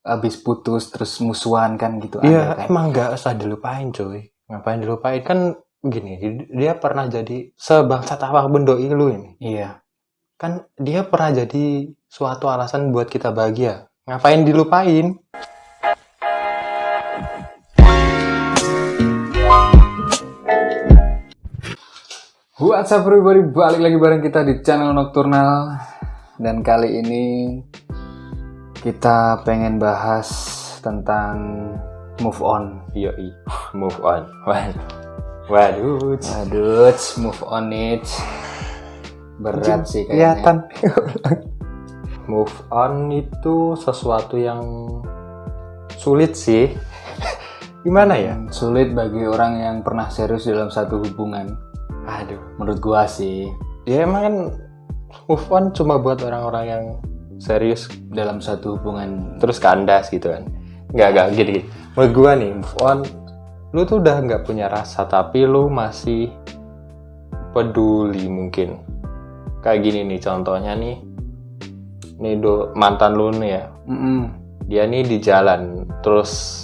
abis putus terus musuhan kan gitu. Iya, ada kan. emang nggak usah dilupain cuy. Ngapain dilupain, kan gini, dia pernah jadi sebangsat apapun doi lu ini. Iya. Kan dia pernah jadi suatu alasan buat kita bahagia. Ngapain dilupain? What's up everybody, balik lagi bareng kita di channel Nocturnal. Dan kali ini kita pengen bahas tentang move on. Yoi, move on. Waduh, move on it. Berat sih kayaknya. kelihatan. Move on itu sesuatu yang sulit sih. Gimana ya? Sulit bagi orang yang pernah serius dalam satu hubungan. Aduh, Menurut gua sih, ya emang kan move on cuma buat orang-orang yang serius dalam satu hubungan. terus kandas gitu kan. Enggak gini. Menurut gua nih, move on, lu tuh udah nggak punya rasa tapi lu masih peduli mungkin. Kayak gini nih contohnya nih mantan lu nih ya. Dia nih di jalan terus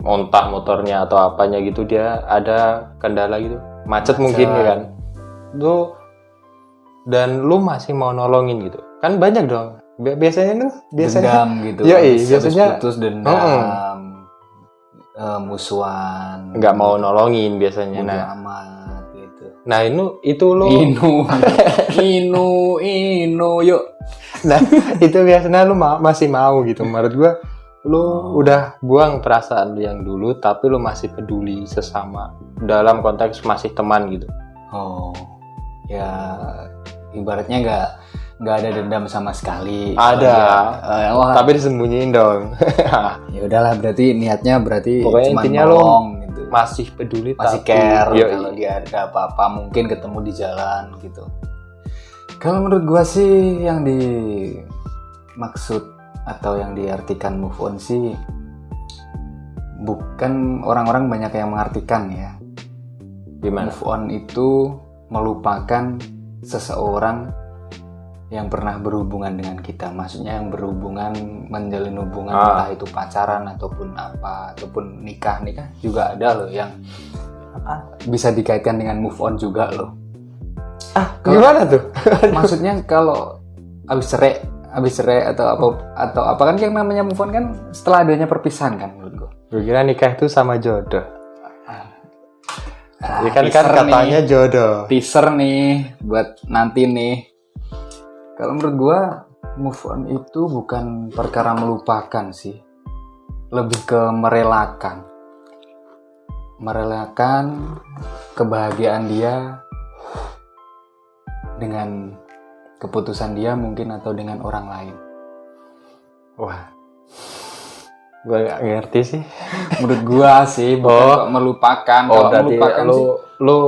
ontak motornya atau apanya gitu, dia ada kendala gitu, macet mungkin ya kan. Dan lu masih mau nolongin gitu. Kan banyak dong. Biasanya Dendam gitu. Yoi, Habis biasanya putus dendam, musuhan. nggak mau nolongin biasanya. Bodo Nah, amat gitu. nah itu lu. Inu, yuk. Nah, itu biasanya lu masih mau gitu. Menurut gua lu udah buang perasaan lu yang dulu tapi lu masih peduli sesama, dalam konteks masih teman gitu. Oh, ya ibaratnya nggak ada dendam sama sekali. Ada, Tapi tapi disembunyiin dong. ya udahlah, berarti niatnya Pokoknya cuma intinya nolong gitu. Masih peduli, Masih tapi care Yoi. kalau dia ada apa-apa mungkin ketemu di jalan gitu. Kalau menurut gua sih yang dimaksud atau yang diartikan move on sih, bukan orang-orang banyak yang mengartikan ya. Gimana? Move on itu melupakan seseorang yang pernah berhubungan dengan kita. Maksudnya yang berhubungan, menjalin hubungan entah itu pacaran ataupun apa, ataupun nikah juga ada loh yang bisa dikaitkan dengan move on juga loh. Gimana tuh? Maksudnya kalau habis cerai atau apa kan yang namanya move on kan setelah adanya perpisahan kan menurut gue. Gue kira nikah itu sama jodoh. Ya kan teaser katanya nih. jodoh. Teaser nih buat nanti nih. Kalau menurut gua move on itu bukan perkara melupakan sih, lebih ke merelakan kebahagiaan dia dengan keputusan dia mungkin atau dengan orang lain. Wah, gue gak ngerti sih. Menurut gua sih bukan kok melupakan. Kalau Berarti melupakan sih lu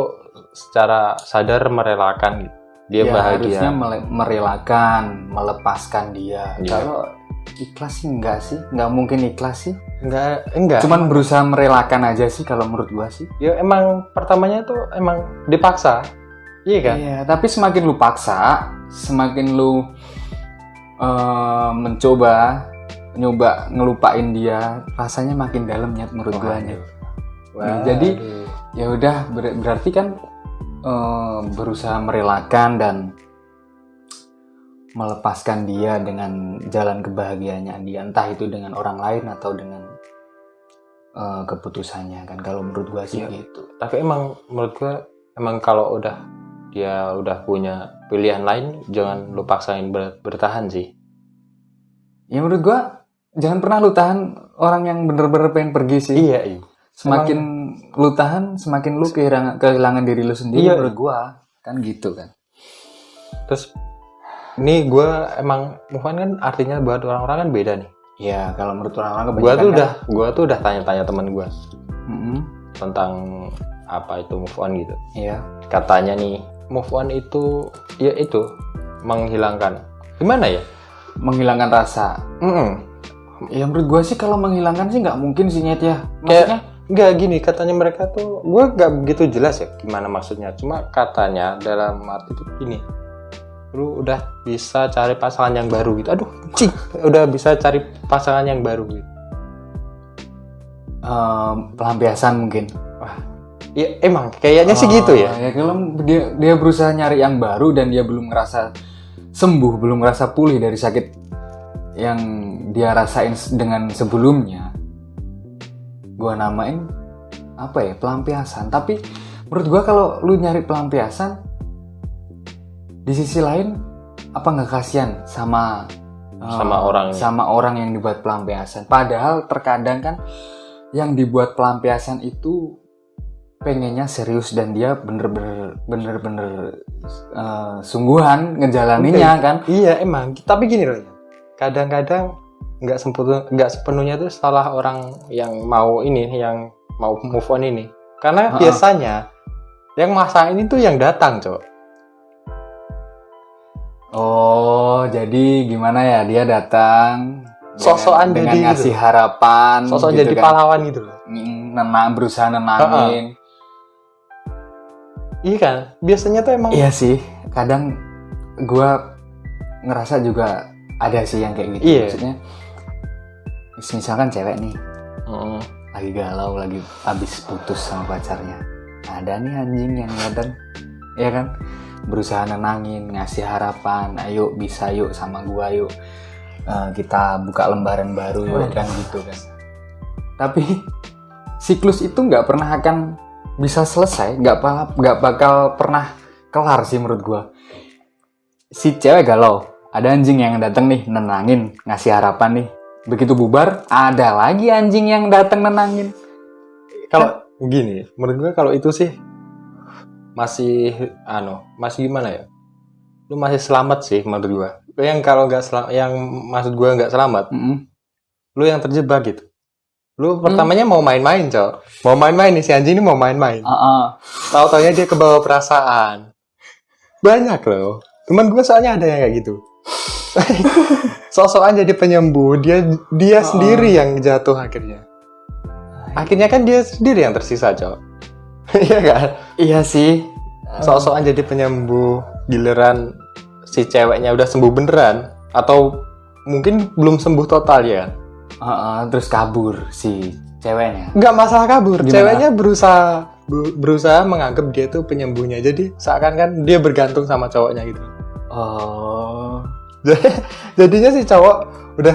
secara sadar merelakan gitu. Dia ya, bahagia. harusnya merelakan, melepaskan dia. Iya. Kalau ikhlas sih enggak sih, nggak mungkin ikhlas sih. Enggak. Cuman berusaha merelakan aja sih kalau menurut gua sih. Ya emang pertamanya tuh emang dipaksa. Iya kan? Iya, tapi semakin lu paksa, semakin lu nyoba ngelupain dia, rasanya makin dalam Nyet, menurut gua Nyet. Nah, jadi ya udah berarti kan berusaha merelakan dan melepaskan dia dengan jalan kebahagiaannya dia, entah itu dengan orang lain atau dengan keputusannya kan. Kalau menurut gua sih gitu. Tapi emang menurut gua emang kalau dia udah punya pilihan lain, jangan lu paksain bertahan sih. Ya menurut gua jangan pernah lu tahan orang yang bener-bener pengen pergi sih. Iya. Semakin lu tahan, semakin lu kehilangan diri lu sendiri. Iya. Menurut gua kan gitu kan. Terus ini gue emang move on kan artinya buat orang-orang kan beda nih. Ya kalau menurut orang-orang kebanyakan Gue tuh udah tanya-tanya teman gue Mm-mm. tentang apa itu move on gitu. Iya. Katanya nih move on itu ya itu menghilangkan. Gimana ya? Menghilangkan rasa. Ya menurut gua sih kalau menghilangkan sih nggak mungkin sih Nyet ya. Maksudnya nggak gini, katanya mereka tuh, gue nggak begitu jelas ya gimana maksudnya. Cuma katanya dalam arti itu gini, lu udah bisa cari pasangan yang baru gitu. Aduh, udah bisa cari pasangan yang baru gitu. Pelampiasan mungkin. Wah, ya emang kayaknya sih gitu ya. Ya kalau dia berusaha nyari yang baru dan dia belum ngerasa sembuh, belum ngerasa pulih dari sakit yang dia rasain dengan sebelumnya, gua namain apa ya, pelampiasan. Tapi menurut gua kalau lu nyari pelampiasan, di sisi lain apa nggak kasihan sama orang yang dibuat pelampiasan? Padahal terkadang kan yang dibuat pelampiasan itu pengennya serius dan dia bener-bener sungguhan ngejalaninnya kan. Iya emang, tapi gini loh, kadang-kadang nggak sepenuhnya itu salah orang yang mau move on ini, karena biasanya yang masa ini tuh yang datang, Cok. Oh, jadi gimana ya, dia datang sosokan dengan jadi ngasih gitu. harapan, Sosok gitu jadi kan. pahlawan gitu loh. Berusaha nenangin. Iya kan, biasanya tuh emang. Iya sih, kadang gua ngerasa juga ada sih yang kayak gitu. Iya. Maksudnya misalkan cewek nih lagi galau, lagi habis putus sama pacarnya, ada nih anjing yang kadang, ya kan, berusaha nenangin, ngasih harapan, ayo bisa yuk sama gua yuk, kita buka lembaran baru yuk, kan gitu kan. Tapi siklus itu nggak pernah akan bisa selesai, nggak bakal pernah kelar sih menurut gua. Si cewek galau, ada anjing yang datang nih nenangin, ngasih harapan nih. Begitu bubar, ada lagi anjing yang datang nenangin. Kalau gini, menurut gue kalau itu sih masih gimana ya? Lu masih selamat sih menurut gue. Yang kalau nggak yang maksud gue nggak selamat, lu yang terjebak gitu. Lu pertamanya mau main-main, Cok. Mau main-main nih, si anjing ini mau main-main. Tahu-taunya dia kebawa perasaan. Banyak loh. Teman gue soalnya ada yang kayak gitu. Sok-sokan jadi penyembuh, dia sendiri yang jatuh akhirnya. Akhirnya kan dia sendiri yang tersisa, Cok. Iya kan? Iya sih. Sok-sokan jadi penyembuh, giliran si ceweknya udah sembuh beneran, atau mungkin belum sembuh total ya. Terus kabur si ceweknya. Nggak masalah kabur. Gimana? Ceweknya berusaha menganggap dia tuh penyembuhnya. Jadi seakan kan dia bergantung sama cowoknya gitu. Oh. Jadinya si cowok udah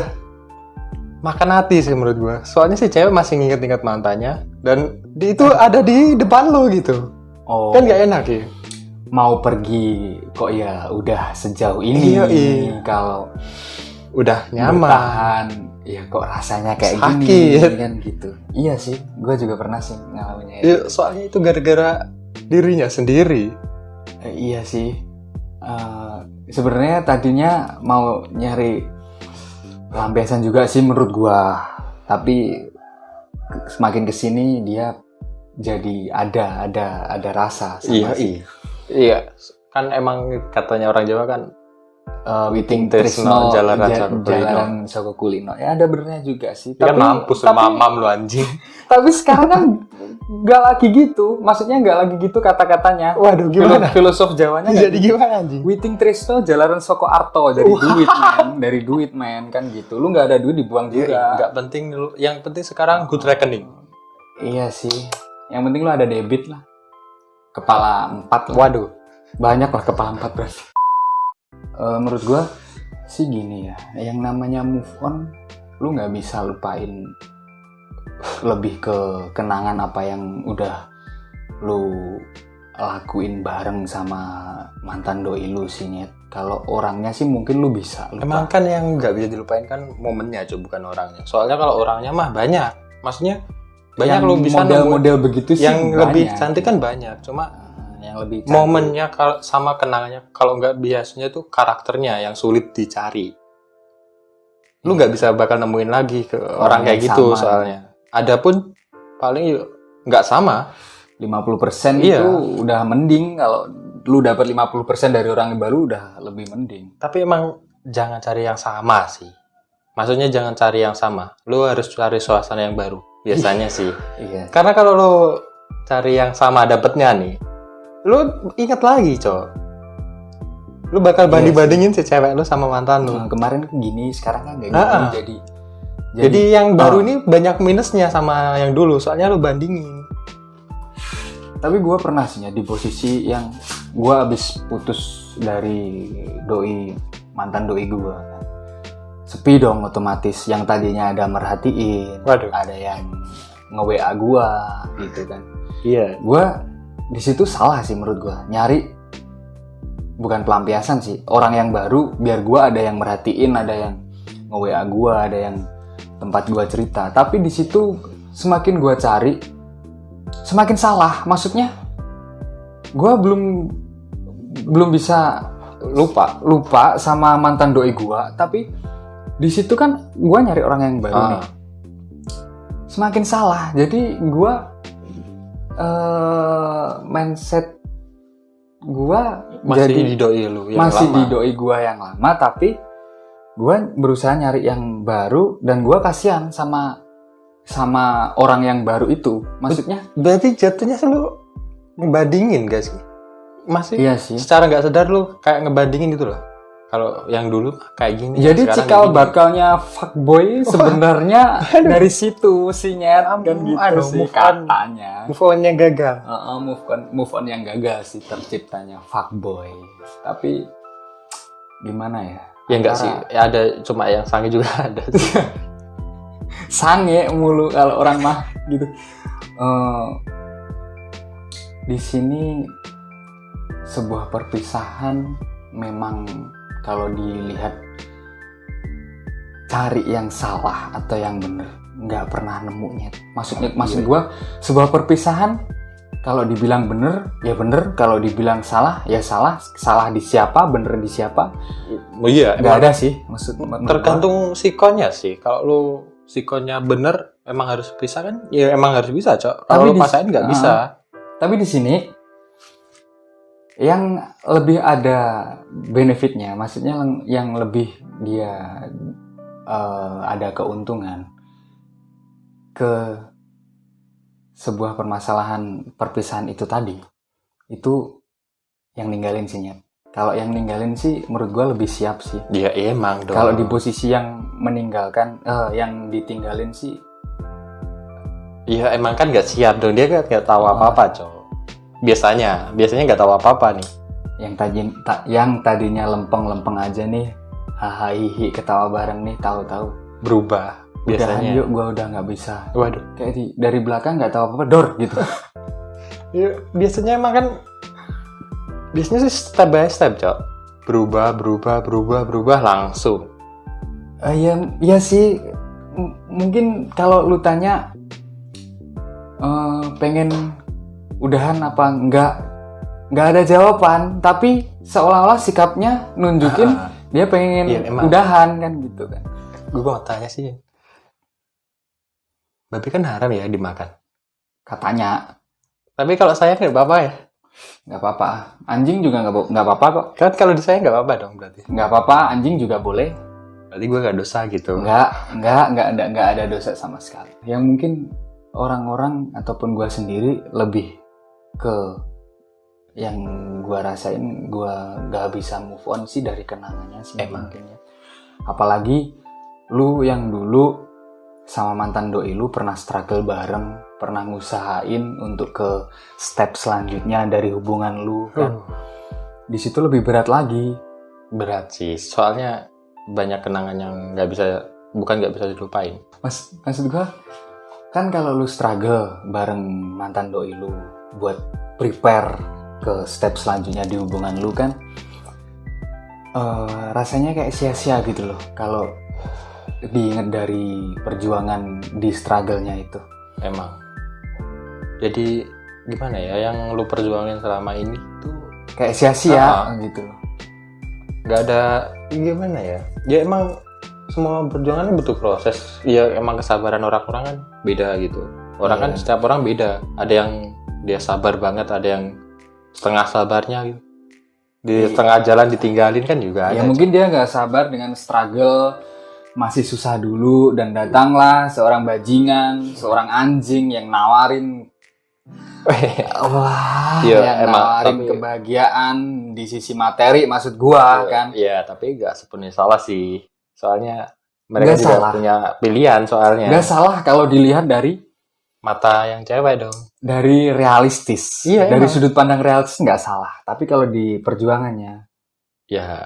makan hati sih menurut gue. Soalnya si cewek masih nginget-nginget mantannya dan itu ada di depan lo gitu. Oh. Kan nggak enak ya. Mau pergi kok ya udah sejauh ini. Kalau udah nyaman. Bertahan, ya kok rasanya kayak sakit gini kan gitu. Iya sih, gue juga pernah sih ngalaminnya. Ya, soalnya itu gara-gara dirinya sendiri. Iya sih. Sebenarnya tadinya mau nyari pelampiasan juga sih menurut gua, tapi semakin kesini dia jadi ada rasa sama iya kan emang katanya orang Jawa kan Witing Tresno jalaran Soko Kulino. Ya ada benernya juga sih. Tapi kan mampus mamam lu anjing. Tapi sekarang kan nggak lagi gitu. Maksudnya nggak lagi gitu kata-katanya. Waduh, gimana? Filosof Jawanya jadi gimana anjing? Witing Tresno jalaran Soko Arto dari duit men kan gitu. Lu nggak ada duit dibuang juga. Nggak penting lu. Yang penting sekarang good reckoning. Iya sih. Yang penting lu ada debit lah. Kepala 4 lah. Waduh. Banyak lah kepala 4 berarti. Menurut gue sih gini ya, yang namanya move on, lu nggak bisa lupain lebih ke kenangan apa yang udah lu lakuin bareng sama mantan doi lu sih, Nyet. Kalau orangnya sih mungkin lu bisa lupa. Emang kan yang nggak bisa dilupain kan momennya, bukan orangnya. Soalnya kalau orangnya mah banyak, maksudnya banyak lu bisa model begitu sih yang banyak. Lebih cantik kan banyak, cuma yang lebih cantik. Momennya sama kenangannya, kalau nggak biasanya tuh karakternya yang sulit dicari. Lu nggak bisa bakal nemuin lagi ke orang kayak gitu sama. Soalnya adapun paling nggak sama 50% itu udah mending. Kalau lu dapat 50% dari orang yang baru udah lebih mending. Tapi emang jangan cari yang sama sih, maksudnya jangan cari yang sama, lu harus cari suasana yang baru biasanya sih. Iya. Karena kalau lu cari yang sama dapetnya nih, lu ingat lagi, Cok. Lu bakal banding-bandingin si cewek lu sama mantan lu. Kemarin gini, sekarang kan nggak gitu. Jadi yang baru ini banyak minusnya sama yang dulu, soalnya lu bandingin. Tapi gue pernah sih ya di posisi yang gue abis putus dari mantan doi gue kan. Sepi dong otomatis, yang tadinya ada merhatiin, ada yang nge-WA gue gitu kan. Iya. Gue di situ salah sih menurut gue, nyari bukan pelampiasan sih, orang yang baru biar gue ada yang merhatiin, ada yang nge-WA gue, ada yang tempat gue cerita. Tapi di situ semakin gue cari, semakin salah. Maksudnya gue belum bisa lupa sama mantan doi gue. Tapi di situ kan gue nyari orang yang baru nih. Semakin salah. Jadi gue mindset gue masih di doi lu yang masih lama. Di doi gue yang lama, tapi gue berusaha nyari yang baru dan gue kasihan sama orang yang baru itu. Maksudnya berarti jatuhnya lu ngebandingin gak sih? Masih iya sih. Secara nggak sadar lu kayak ngebandingin gitu loh. Kalau yang dulu kayak gini. Jadi cikal bakalnya fuckboy sebenarnya dari situ si Nyet kan gitu sih katanya. Move on-nya gagal. Move on yang gagal sih terciptanya fuckboy. Tapi gimana ya? Ya enggak sih, ya ada, cuma yang sange juga ada. Sange mulu kalau orang mah gitu. Di sini sebuah perpisahan memang kalau dilihat cari yang salah atau yang benar nggak pernah nemunya. Maksud gue sebuah perpisahan kalau dibilang bener ya bener, kalau dibilang salah ya salah di siapa, bener di siapa. Iya, nggak ada sih. Tergantung sikonya sih. Kalau lu sikonya bener, emang harus pisah kan? Ya emang harus bisa, Cok. Kalau lu pasain nggak bisa. Tapi di sini yang lebih ada benefitnya, maksudnya yang lebih dia ada keuntungan ke sebuah permasalahan perpisahan itu tadi, itu yang ninggalin sih Nyet. Kalau yang ninggalin sih menurut gue lebih siap sih. Ya emang dong. Kalau di posisi yang meninggalkan, yang ditinggalin sih, iya emang kan nggak siap dong, dia kan nggak tahu apa-apa Cok. Biasanya nggak tahu apa-apa nih. Yang tadinya lempeng-lempeng aja nih, hahaha ketawa bareng nih, tahu-tahu berubah. Biasanya yuk gue udah nggak bisa. Waduh, kayak dari belakang nggak tahu apa-apa, dor gitu. Ya, biasanya emang kan biasanya sih step by step Cok. Berubah langsung. Iya sih. Mungkin kalau lu tanya pengen udahan apa nggak ada jawaban, tapi seolah-olah sikapnya nunjukin dia pengen udahan kan gitu kan. Gue mau tanya sih, babi kan haram ya dimakan katanya. Tapi kalau saya nggak apa-apa ya? Nggak apa-apa. Anjing juga nggak apa-apa kok. Kan kalau di saya nggak apa-apa dong berarti. Nggak apa-apa, anjing juga boleh. Berarti gue nggak dosa gitu. Nggak ada dosa sama sekali. Yang mungkin orang-orang ataupun gue sendiri lebih ke yang gue rasain, gue nggak bisa move on sih dari kenangannya sih mungkin ya. Apalagi lu yang dulu sama mantan doi lu pernah struggle bareng, pernah ngusahain untuk ke step selanjutnya dari hubungan lu kan. Di situ lebih berat lagi. Berat sih, soalnya banyak kenangan yang nggak bisa dilupain. Maksud gue kan kalau lu struggle bareng mantan doi lu buat prepare ke step selanjutnya di hubungan lu kan, rasanya kayak sia-sia gitu loh kalau diingat dari perjuangan di struggle-nya itu. Emang. Jadi gimana ya, yang lu perjuangin selama ini tuh kayak sia-sia gitu loh. Gak ada gimana ya. Ya emang semua perjuangan butuh proses. Ya emang kesabaran orang-orang kan beda gitu. Orang kan setiap orang beda. Ada yang dia sabar banget, ada yang setengah sabarnya gitu. Di tengah jalan ditinggalin kan juga ada. Ya mungkin dia gak sabar dengan struggle, masih susah dulu, dan datanglah seorang bajingan, seorang anjing yang nawarin Wah, Iya, yang emang, nawarin tapi- kebahagiaan di sisi materi maksud gua kan. Iya, tapi nggak sepenuhnya salah sih. Soalnya mereka Nggak juga salah. punya pilihan soalnya. Nggak salah kalau dilihat dari Mata yang cewek dong. realistis. Iya, Dari emang. sudut pandang realistis nggak salah. Tapi kalau di perjuangannya, Ya,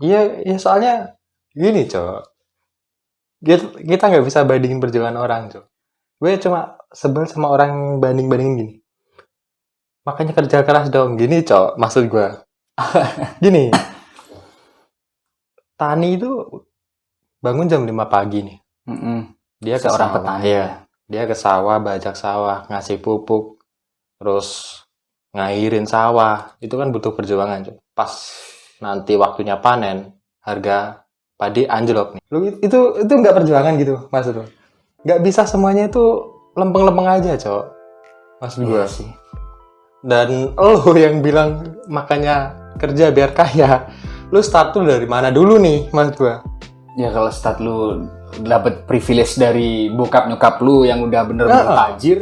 iya soalnya gini, Cok. Kita nggak bisa bandingin perjuangan orang, Cok. Gue cuma sebel sama orang yang banding-bandingin gini. Makanya kerja keras dong, gini, Cok. Maksud gue. Gini. Tani itu bangun jam 5 pagi nih. mm-mm, Dia ke seorang sawah. petani. Iya. Dia ke sawah, bajak sawah, ngasih pupuk, terus ngairin sawah. Itu kan butuh perjuangan, Cok. Pas nanti waktunya panen, harga padi anjlok nih. Lu itu nggak perjuangan gitu, maksud lu? Nggak bisa semuanya itu lempeng-lempeng aja, Cok. Maksud gue. Iya sih. Dan lo yang bilang makanya kerja biar kaya, lu start tuh dari mana dulu nih, maksud gue? Ya kalau start lu dapet privilege dari bokap nyokap lu yang udah bener-bener tajir,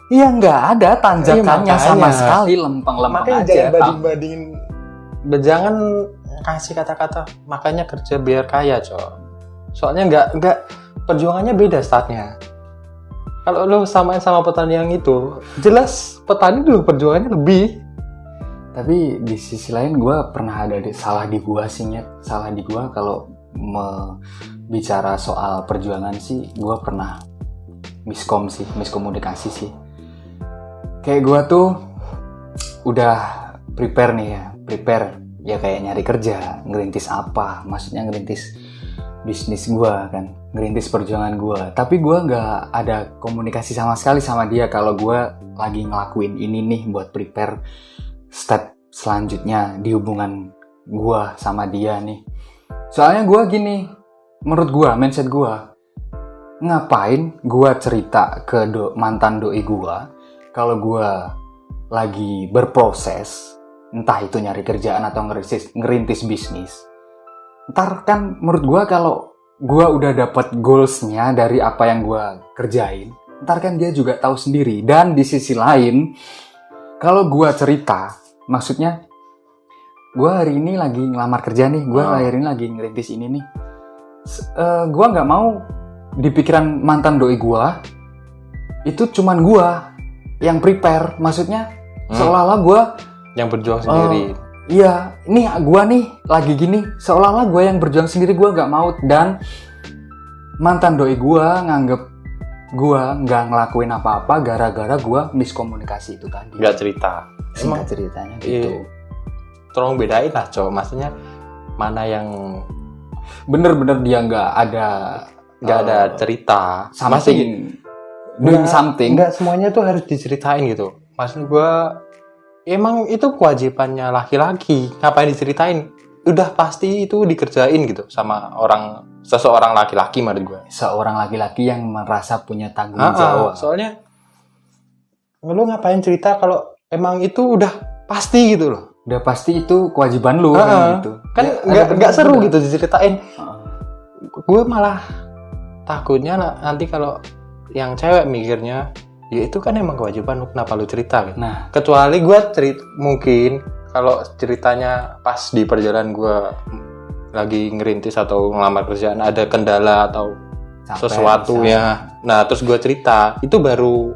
iya nggak ada tanjakannya Iya, sama makanya. sekali, lempeng-lempeng Makanya aja. jangan banding-bandingin. Jangan kasih kata-kata makanya kerja biar kaya, Cok. Soalnya nggak perjuangannya beda startnya. Kalau lo samain sama petani yang itu, jelas petani dulu perjuangannya lebih. Tapi di sisi lain gue pernah ada salah di gua sih, Nyet. Salah di gua kalau bicara soal perjuangan sih, gue pernah miskomunikasi sih. Kayak gue tuh udah prepare ya kayak nyari kerja, ngerintis apa, maksudnya ngerintis bisnis gue kan, ngerintis perjuangan gue. Tapi gue nggak ada komunikasi sama sekali sama dia kalau gue lagi ngelakuin ini nih buat prepare step selanjutnya di hubungan gue sama dia nih. Soalnya gue gini, menurut gue, mindset gue, ngapain gue cerita ke mantan doi gue kalau gue lagi berproses, entah itu nyari kerjaan atau ngerintis bisnis. Ntar kan menurut gue kalau gue udah dapet goalsnya dari apa yang gue kerjain, ntar kan dia juga tahu sendiri. Dan di sisi lain, kalau gue cerita, maksudnya gue hari ini lagi ngelamar kerja nih, gue hari ini lagi ngerintis ini nih. Gue nggak mau di pikiran mantan doi gue itu cuman gue yang prepare, maksudnya seolah-olah gue yang berjuang sendiri. Iya, ini gue nih lagi gini, seolah-olah gue yang berjuang sendiri, gue nggak mau. Dan mantan doi gue nganggep gue nggak ngelakuin apa-apa gara-gara gue miskomunikasi itu tadi. Nggak cerita. Singkat ceritanya gitu. Iya. Tolong bedain lah, Cok. Maksudnya mana yang Bener-bener dia nggak ada cerita. something, doing something. Nggak semuanya tuh harus diceritain gitu. Maksud gue, emang itu kewajibannya laki-laki. Ngapain diceritain? Udah pasti itu dikerjain gitu sama seseorang laki-laki, menurut gue. Seorang laki-laki yang merasa punya tanggung jawab. Soalnya lu ngapain cerita kalau emang itu udah pasti gitu loh. Udah pasti itu kewajiban lu kan gitu. Kan nggak seru gitu diceritain. Gue malah takutnya nanti kalau yang cewek mikirnya, ya itu kan emang kewajiban lu, kenapa lu cerita gitu. Nah, Kecuali gue mungkin kalau ceritanya pas di perjalanan gue lagi ngerintis atau ngelamar kerjaan ada kendala atau capek, sesuatu misalnya. ya, nah terus gue cerita, itu baru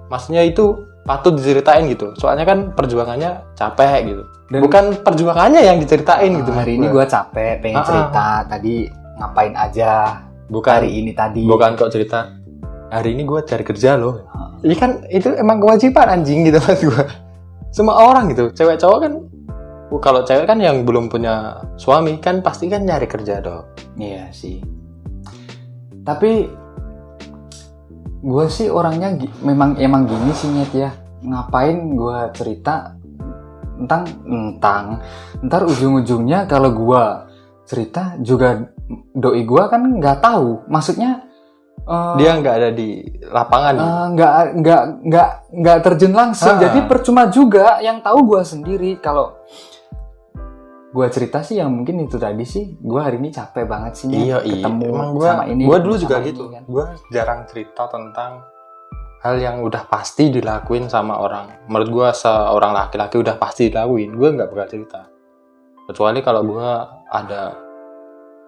maksudnya itu patut diceritain gitu. Soalnya kan perjuangannya capek gitu. Dan Bukan perjuangannya yang diceritain gitu. hari maksud ini gua. gue capek, pengen cerita. Tadi ngapain aja bukan hari ini tadi. bukan kok cerita hari ini gue cari kerja loh. Iya kan itu emang kewajiban anjing gitu maksud gue. Semua orang gitu, cewek cowok kan. Kalau cewek kan yang belum punya suami kan pasti kan nyari kerja dong. Iya sih. Tapi gue sih orangnya emang gini sih, Nyet ya. Ngapain gue cerita ntar ujung-ujungnya kalau gue cerita juga doi gue kan nggak tahu. Maksudnya Dia nggak ada di lapangan. nggak terjun langsung. Jadi percuma juga, yang tahu gue sendiri. Kalau gue cerita sih yang mungkin itu tadi sih, gue hari ini capek banget sih Iya, ketemu emang sama ini. gue dulu sama juga ini, gitu kan. gue jarang cerita tentang hal yang udah pasti dilakuin sama orang. Menurut gue seorang laki-laki udah pasti dilakuin, gue nggak bakal cerita. Kecuali kalau gue ada,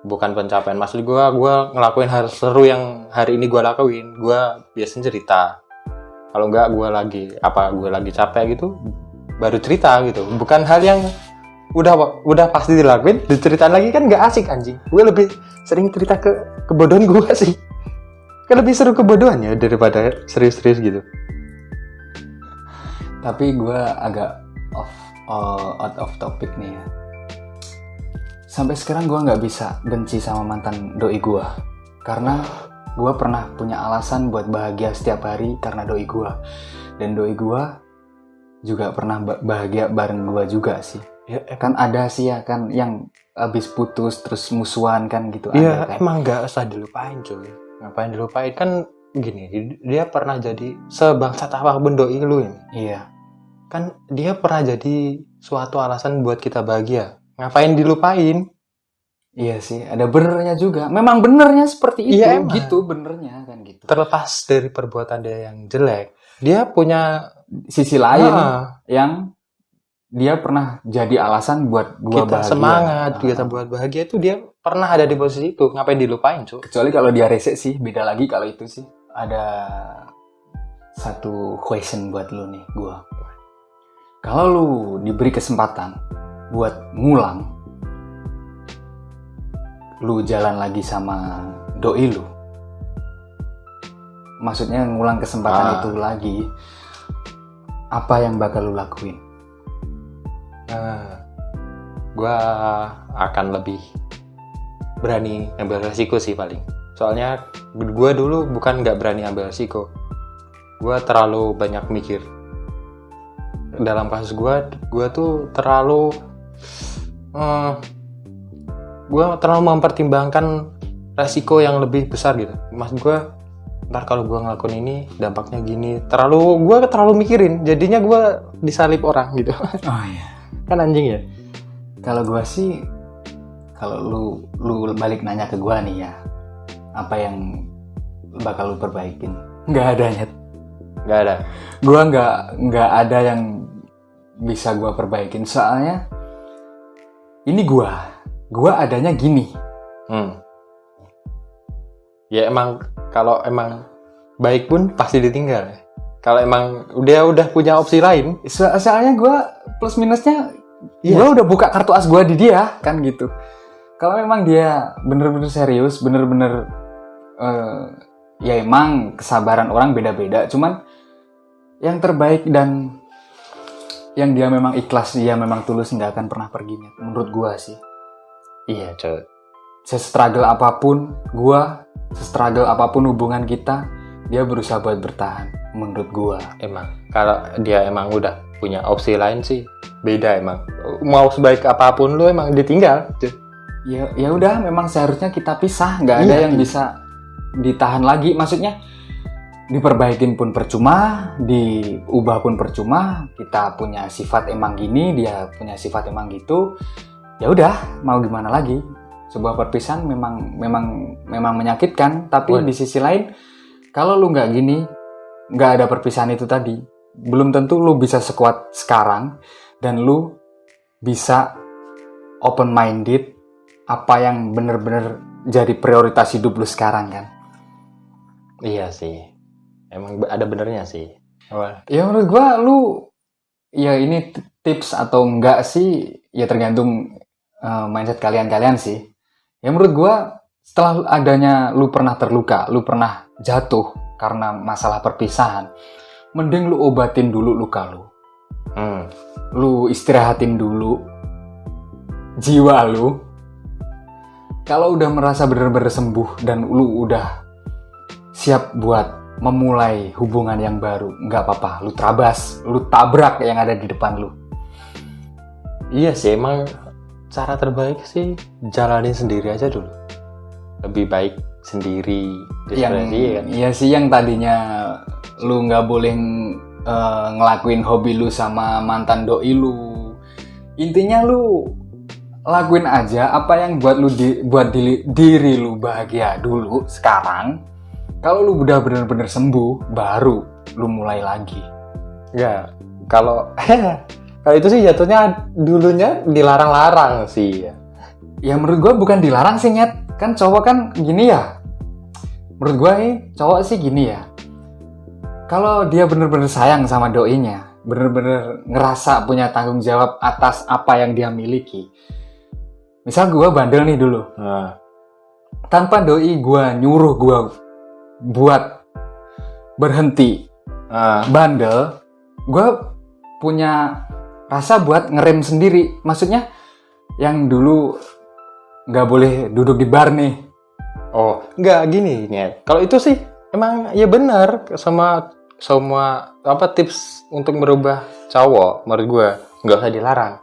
bukan pencapaian, maksud gue ngelakuin hal seru yang hari ini gue lakuin, gue biasanya cerita. Kalau nggak gue lagi capek gitu, baru cerita gitu. Bukan hal yang udah pasti dilakuin, diceritain lagi kan nggak asik anjing. Gue lebih sering cerita ke kebodohan gue sih. Kan lebih seru kebodohannya daripada serius-serius gitu. Tapi gue agak out of topic nih ya. Sampai sekarang gue nggak bisa benci sama mantan doi gue, karena gue pernah punya alasan buat bahagia setiap hari karena doi gue, dan doi gue juga pernah bahagia bareng gue juga sih. Ya, kan ada sih ya kan yang abis putus terus musuhan kan gitu. Iya kan? Emang nggak usah dilupain cuy. Ngapain dilupain, kan gini, dia pernah jadi sebangsat apapun doi lu ini. Iya. Kan dia pernah jadi suatu alasan buat kita bahagia. Ngapain dilupain? Iya sih, ada benernya juga. Memang benernya seperti itu. Iya, emang. Gitu benernya kan gitu. Terlepas dari perbuatan dia yang jelek, dia punya sisi lain yang dia pernah jadi alasan buat gua kita bahagia. Semangat, kita buat bahagia itu dia pernah ada di posisi itu. Ngapain dilupain, cuy? Kecuali kalau dia rese sih, beda lagi kalau itu sih. Ada satu question buat lu nih, gua. Kalau lu diberi kesempatan buat ngulang, lu jalan lagi sama doi lu, maksudnya ngulang kesempatan itu lagi, apa yang bakal lu lakuin? Gue akan lebih berani ambil resiko sih paling. Soalnya gue dulu bukan nggak berani ambil resiko, gue terlalu banyak mikir. Dalam kasus gue tuh terlalu mempertimbangkan resiko yang lebih besar gitu. Maksud gue, ntar kalau gue ngelakuin ini dampaknya gini, gue terlalu mikirin, jadinya gue disalip orang gitu. Oh iya, kan anjing ya. Kalau gue sih, kalau lu balik nanya ke gue nih ya, apa yang bakal lu perbaikin? Nggak ada nyet. Nggak ada. Gue nggak ada yang bisa gue perbaikin. Soalnya ini gue adanya gini. Ya emang kalau emang baik pun pasti ditinggal. Kalau emang udah punya opsi lain. Soalnya gue plus minusnya, gue udah buka kartu as gue di dia kan gitu. Kalau memang dia bener-bener serius, bener-bener ya emang kesabaran orang beda-beda. Cuman yang terbaik dan yang dia memang ikhlas, dia memang tulus, nggak akan pernah pergi. Menurut gue sih. Iya coy. Se-struggle apapun hubungan kita, dia berusaha buat bertahan. Menurut gue. Emang kalau dia emang udah punya opsi lain sih beda emang. Mau sebaik apapun lu emang ditinggal. Ya udah, memang seharusnya kita pisah, nggak ada yang bisa ditahan lagi. Maksudnya diperbaikin pun percuma, diubah pun percuma. Kita punya sifat emang gini, dia punya sifat emang gitu. Ya udah, mau gimana lagi? Sebuah perpisahan memang menyakitkan, tapi di sisi lain, kalau lu nggak gini, nggak ada perpisahan itu tadi, belum tentu lu bisa sekuat sekarang dan lu bisa open minded apa yang bener-bener jadi prioritas hidup lu sekarang kan. Iya sih, emang ada benernya sih. Ya menurut gua lu, ya ini tips atau enggak sih, ya tergantung mindset kalian sih. Ya menurut gua, setelah adanya lu pernah terluka, lu pernah jatuh karena masalah perpisahan, mending lu obatin dulu luka lu. Lu istirahatin dulu jiwa lu. Kalau udah merasa bener-bener sembuh dan lu udah siap buat memulai hubungan yang baru, nggak apa-apa, lu terabas, lu tabrak yang ada di depan lu. Iya sih, emang cara terbaik sih jalanin sendiri aja dulu. Lebih baik sendiri. Iya sih, yang tadinya lu nggak boleh ngelakuin hobi lu sama mantan doi lu. Intinya lu lakuin aja apa yang buat diri lu bahagia dulu sekarang. Kalau lu udah bener-bener sembuh, baru lu mulai lagi? Ya, kalau kalau itu sih jatuhnya dulunya dilarang-larang sih. Ya menurut gue bukan dilarang sih, Nyet. Kan cowok kan gini ya. Menurut gue nih, cowok sih gini ya. Kalau dia bener-bener sayang sama doinya, bener-bener ngerasa punya tanggung jawab atas apa yang dia miliki. Misal gue bandel nih dulu. Tanpa doi gue nyuruh gue buat berhenti bandel, gue punya rasa buat ngerem sendiri. Maksudnya yang dulu nggak boleh duduk di bar nih. Oh, nggak gini nih. Kalau itu sih emang ya benar sama semua tips untuk merubah cowok menurut gue nggak usah dilarang.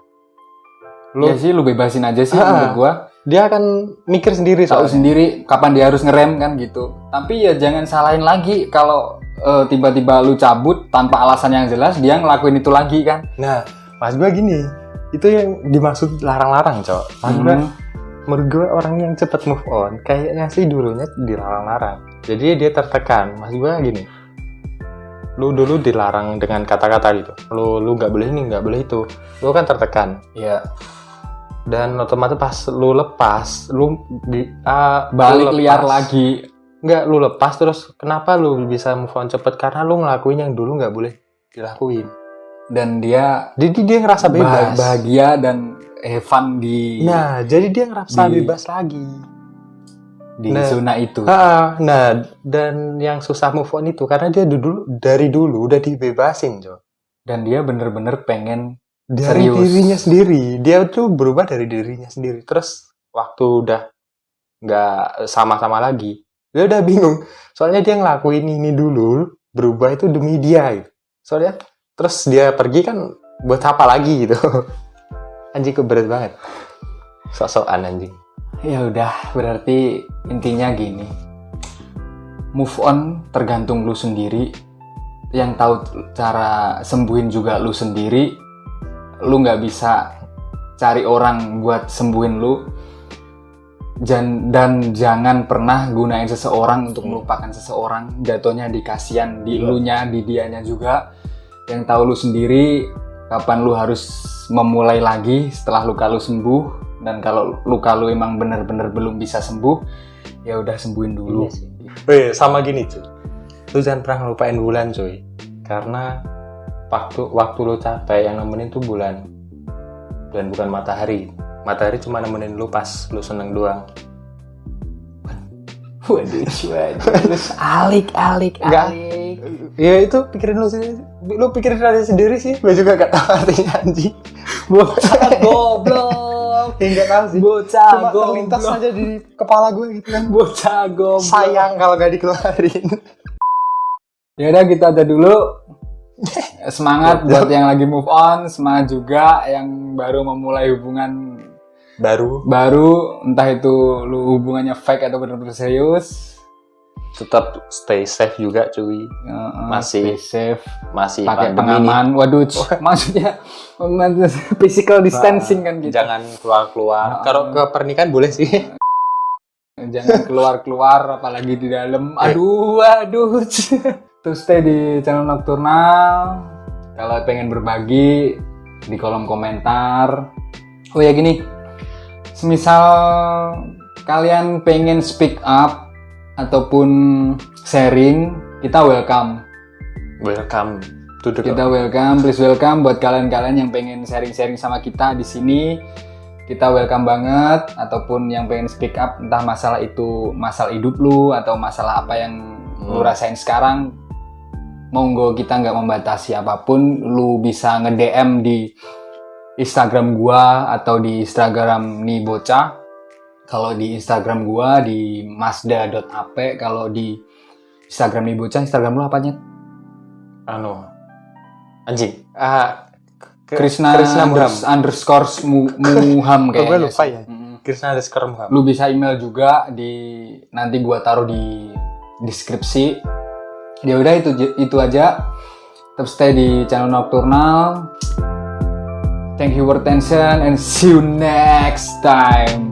Ya sih lu bebasin aja sih menurut gue. Dia akan mikir sendiri, tahu sendiri kapan dia harus ngerem kan gitu. Tapi ya jangan salahin lagi kalau tiba-tiba lu cabut tanpa alasan yang jelas, dia ngelakuin itu lagi kan. Nah, mas gue gini, itu yang dimaksud larang-larang, Cok. Mas gue, menurut gue orang yang cepat move on kayaknya sih dulunya dilarang-larang. Jadi dia tertekan. Mas gue gini, lu dulu dilarang dengan kata-kata gitu. Lu nggak boleh ini, nggak boleh itu. Lu kan tertekan. Iya. Dan otomatis pas lu lepas, lu balik liar lagi. Enggak, lu lepas terus kenapa lu bisa move on cepet? Karena lu ngelakuin yang dulu nggak boleh dilakuin. Dan dia ngerasa bebas, bahagia dan fun di. Nah, jadi dia ngerasa bebas lagi di zona itu. Nah, dan yang susah move on itu karena dia dari dulu udah dibebasin, Jo. Dan dia bener-bener pengen dari serius. Dirinya sendiri. Dia tuh berubah dari dirinya sendiri. Terus waktu udah nggak sama-sama lagi, dia udah bingung. Soalnya dia ngelakuin ini dulu, berubah itu demi dia gitu. Soalnya terus dia pergi kan buat apa lagi gitu. Anjing berat banget. Sok-sokan anjing. Ya udah, berarti intinya gini. Move on tergantung lu sendiri. Yang tahu cara sembuhin juga lu sendiri. Lu nggak bisa cari orang buat sembuhin lu. Dan jangan pernah gunain seseorang untuk melupakan seseorang. Jatuhnya di kasihan di elunya, di dianya juga. Yang tahu lu sendiri kapan lu harus memulai lagi setelah luka lu sembuh. Dan kalau luka lu emang bener-bener belum bisa sembuh, ya udah sembuhin dulu. Iya sih. Sama gini cuy, lu jangan pernah ngelupain bulan cuy. Karena waktu lu capek yang nemenin tuh bulan. Dan bukan matahari. Matahari cuma nemenin lu pas lu seneng doang. Waduh, alik. Ya itu pikirin lu sendiri. Lu pikirin aja sendiri sih. Gue juga gak tahu artinya anjing. Bocah goblok. Enggak tahu sih. Bocah cuma goblok. Terlintas aja di kepala gue gitu kan. Bocah goblok. Sayang kalau gak dikeluarin. Ya udah gitu aja dulu. Semangat buat yang lagi move on, semangat juga yang baru memulai hubungan baru, entah itu lu hubungannya fake atau benar-benar serius. Tetap stay safe juga cuy. Masih stay safe, masih pakai pengaman. Waduh, maksudnya physical distancing kan gitu. Jangan keluar. Kalau ke pernikahan boleh sih. Jangan keluar apalagi di dalam. Aduh. Terus stay di channel Nocturnal. Kalau pengen berbagi di kolom komentar. Oh ya gini, semisal kalian pengen speak up ataupun sharing, kita welcome. Kita welcome, please welcome buat kalian-kalian yang pengen sharing-sharing sama kita di sini. Kita welcome banget. Ataupun yang pengen speak up, entah masalah itu masalah hidup lu atau masalah apa yang lu rasain sekarang. Monggo, kita nggak membatasi apapun. Lu bisa nge-DM di Instagram gua atau di Instagram nih bocah. Kalau di Instagram gua di masda.ap. Kalau di Instagram nih bocah, Instagram lu apanya? Anjing. Krishna Muham kayaknya. Gue lupa ya. Krishna Muham. Lu bisa email juga nanti gua taruh di deskripsi. Ya udah itu aja. Tetap stay di channel Nocturnal. Thank you for attention and see you next time.